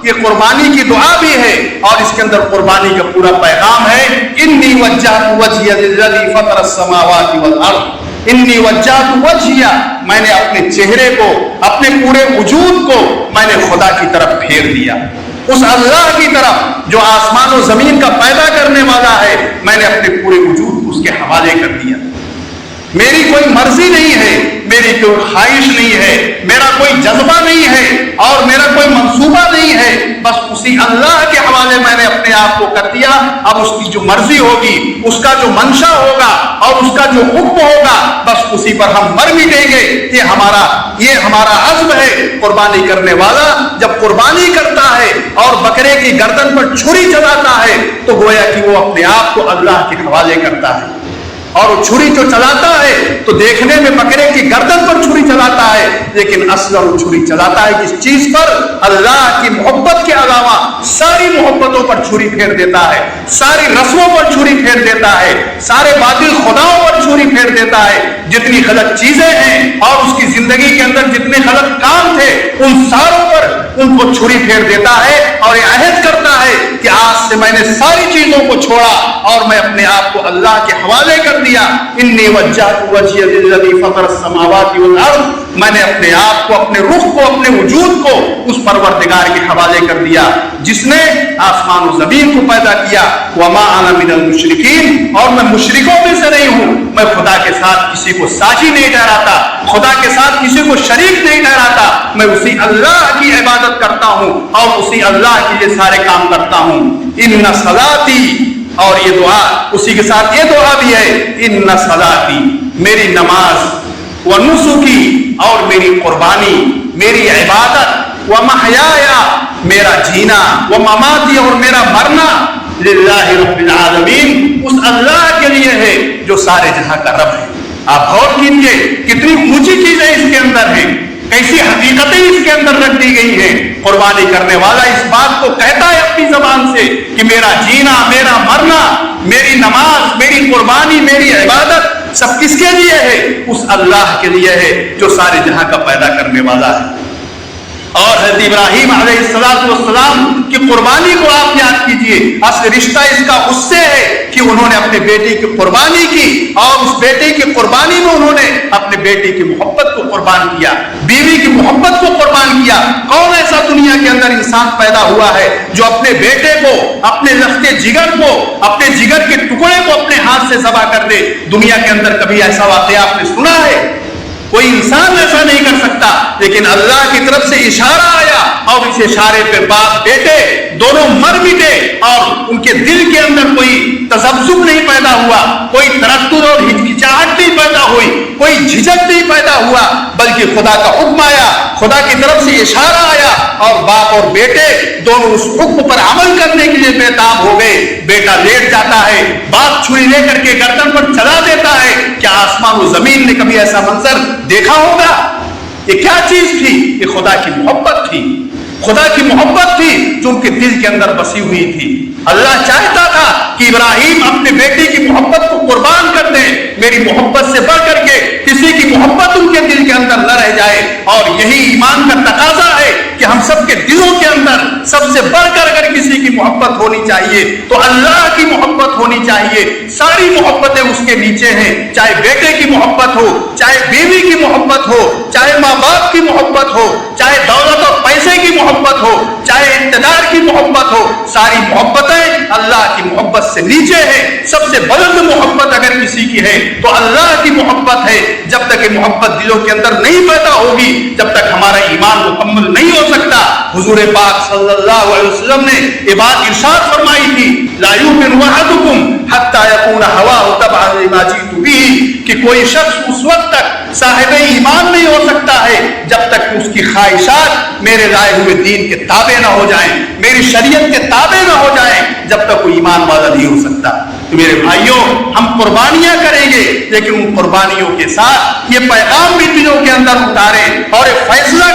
یہ قربانی کی دعا بھی ہے اور اس کے اندر قربانی کا پورا پیغام ہے. انی وجہت وجہی للذی فطر السماوات والارض، انی وجہت وجہی، میں نے اپنے چہرے کو، اپنے پورے وجود کو میں نے خدا کی طرف پھیر دیا، اس اللہ کی طرف جو آسمان و زمین کا پیدا کرنے والا ہے. میں نے اپنے پورے وجود کو اس کے حوالے کر دیا. میری کوئی مرضی نہیں ہے، میری کوئی خواہش نہیں ہے، میرا کوئی جذبہ نہیں ہے اور میرا کوئی منصوبہ نہیں ہے. بس اسی اللہ کے حوالے میں نے اپنے آپ کو کر دیا. اب اس کی جو مرضی ہوگی، اس کا جو منشا ہوگا اور اس کا جو حکم ہوگا، بس اسی پر ہم مر مٹیں گے. یہ ہمارا عزم ہے. قربانی کرنے والا جب قربانی کرتا ہے اور بکرے کی گردن پر چھری چلاتا ہے تو گویا کہ وہ اپنے آپ کو اللہ کے حوالے کرتا ہے. اور وہ چھری جو چلاتا ہے تو دیکھنے میں بکرے کی گردن پر چھری چلاتا ہے، لیکن اصل وہ چھری چلاتا ہے کس چیز پر؟ اللہ کی محبت کے علاوہ ساری محبتوں پر چھری پھیر دیتا ہے، ساری رسموں پر چھری پھیر دیتا ہے، سارے باطل خداؤں پر چھری پھیر دیتا ہے. جتنی غلط چیزیں ہیں اور اس کی زندگی کے اندر جتنے غلط کام تھے ان ساروں پر ان کو چھری پھیر دیتا ہے اور یہ عہد کرتا ہے کہ آج سے میں نے ساری چیزوں کو چھوڑا اور میں اپنے آپ کو اللہ کے حوالے کر دیا. انی وجہت وجہی للذی فطر السماوات والارض، میں نے اپنے آپ کو، اپنے رخ کو، اپنے وجود کو اس پروردگار کے حوالے کر دیا جس نے آسمان و زمین کو پیدا کیا. وما انا من المشرکین، اور میں مشرکوں میں سے نہیں ہوں. میں خدا کے ساتھ کسی کو ساجی نہیں ٹھہراتا، خدا کے ساتھ کسی کو شریک نہیں ٹھہراتا. میں اسی اللہ کی عبادت کرتا ہوں اور اسی اللہ کے لیے سارے کام کرتا ہوں. ان صلاتی، اور یہ دعا اسی کے ساتھ یہ دعا بھی ہے، ان صلاتی، میری نماز، و نسکی، اور میری قربانی، میری عبادت، و محیایا، میرا جینا، و مماتی، اور میرا مرنا، للہ رب العالمین، اس اللہ کے لیے ہے جو سارے جہاں کا رب ہے. آپ غور کیجیے کتنی اونچی چیزیں اس کے اندر ہیں، کیسی حقیقتیں اس کے اندر رکھ دی گئی ہیں. قربانی کرنے والا اس بات کو کہتا ہے اپنی زبان سے کہ میرا جینا، میرا مرنا، میری نماز، میری قربانی، میری عبادت سب کس کے لیے ہے؟ اس اللہ کے لیے ہے جو سارے جہاں کا پیدا کرنے والا ہے. اور حضرت ابراہیم علیہ السلام کی قربانی کو آپ یاد کیجئے. اصل رشتہ اس کا اس سے ہے کہ انہوں نے اپنے بیٹے کی قربانی کی اور اس بیٹے کی قربانی میں انہوں نے اپنے بیٹے کی محبت کو قربان کیا، بیوی کی محبت کو قربان کیا. کون ایسا دنیا کے اندر انسان پیدا ہوا ہے جو اپنے بیٹے کو، اپنے لخت جگر کو، اپنے جگر کے ٹکڑے کو اپنے ہاتھ سے ذبح کر دے؟ دنیا کے اندر کبھی ایسا واقعہ آپ نے سنا ہے؟ کوئی انسان ایسا نہیں کر سکتا. لیکن اللہ کی طرف سے اشارہ آیا اور اس اشارے پہ باپ بیٹے دونوں مر مٹے اور ان کے دل کے اندر کوئی تذبذب نہیں پیدا ہوا، کوئی تردد اور ہچکچاہٹ نہیں پیدا ہوئی، کوئی جھجک نہیں پیدا ہوا، بلکہ خدا کا حکم آیا، خدا کی طرف سے اشارہ آیا اور باپ اور بیٹے دونوں اس حکم پر عمل کرنے کے لیے بےتاب ہو گئے. بیٹا لیٹ جاتا ہے، باپ چھری لے کر کے گردن پر چلا دیتا ہے. کیا آسمان و زمین نے کبھی ایسا منظر دیکھا ہوگا؟ یہ کیا چیز تھی؟ یہ خدا کی محبت تھی. خدا کی محبت تھی جو ان کے دل کے اندر بسی ہوئی تھی. اللہ چاہتا تھا کہ ابراہیم اپنے بیٹے کی محبت کو قربان کر دیں. میری محبت سے بڑھ کر کے کسی کی محبت ان کے دل کے اندر نہ رہ جائے. اور یہی ایمان کا تقاضا ہے کہ ہم سب کے دلوں کے اندر سب سے بڑھ کر اگر کسی کی محبت ہونی چاہیے تو اللہ کی محبت ہونی چاہیے. ساری محبتیں اس کے نیچے ہیں، چاہے بیٹے کی محبت ہو، چاہے بیوی کی محبت ہو، چاہے ماں باپ کی محبت ہو، چاہے دولت اور پیسے کی محبت ہو، چاہے اقتدار کی محبت ہو. ساری محبتیں اللہ کی محبت سے نیچے ہے. سب سے بلند محبت اگر کسی کی ہے تو اللہ کی محبت ہے. جب تک یہ محبت دلوں کے اندر نہیں پیدا ہوگی، جب تک ہمارا ایمان مکمل نہیں ہو سکتا. حضور پاک صلی اللہ علیہ وسلم نے یہ بات ارشاد فرمائی تھی، لا یؤمن احدکم حتی یکون ہواہ تبعا لما جئت بہ، کہ کوئی شخص اس وقت تک صاحب ایمان نہیں ہو سکتا ہے جب تک اس کی خواہشات میرے لائے ہوئے دین کے تابع نہ ہو جائیں، میری شریعت کے تابع نہ ہو جائیں. جب تک کوئی ایمان والا نہیں ہو سکتا. تو میرے بھائیوں، ہم قربانیاں کریں گے لیکن ان قربانیوں کے ساتھ یہ پیغام بھی دلوں کے اندر اتاریں اور یہ فیصلہ